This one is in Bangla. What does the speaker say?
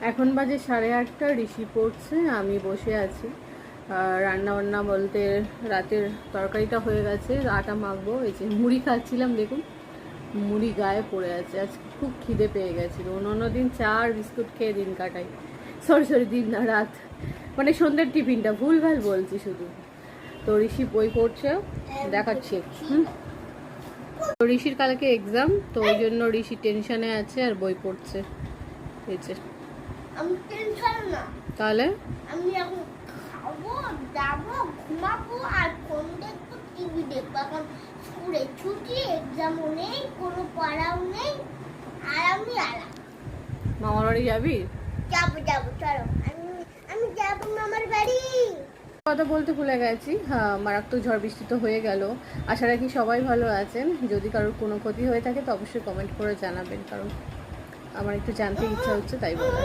এখন বাজে 8:30, ঋষি পড়ছে, আমি বসে আছি। রান্না বান্না বলতে রাতের তরকারিটা হয়ে গেছে, আটা মাখবো। এই যে মুড়ি খাচ্ছিলাম, দেখুন মুড়ি গায়ে পড়ে আছে। আজকে খুব খিদে পেয়ে গেছিলো। অন্য দিন চা আর বিস্কুট খেয়ে দিন কাটাই, সরি দিন না, রাত, মানে সন্ধ্যের টিফিনটা ভুলভাল বলছি শুধু। তো ঋষি বই পড়ছে, দেখাচ্ছি। তো ঋষির কালকে এক্সাম, তো ওই জন্য ঋষি টেনশনে আছে আর বই পড়ছে। এই যে আমি টেনশন না, তাহলে আমি এখন খাবো, যাবো, ঘুমাবো আর ফোন দেখবো, টিভি দেখবো। এখন স্কুলে ছুটি, এক্সামও নেই, কোনো পড়াও নেই, আর আমি আরাম। মামার বাড়ি যাবি? যাবো চলো, আমি যাবো মামার বাড়ি। কথা বলতে ভুলে গেছি, হ্যাঁ, মারাত্মক ঝড় বৃষ্টি তো হয়ে গেল। আশা রাখি সবাই ভালো আছেন। যদি কারোর কোনো ক্ষতি হয়ে থাকে তো অবশ্যই কমেন্ট করে জানাবেন, কারণ আমার একটু জানতে ইচ্ছা হচ্ছে, তাই বলা।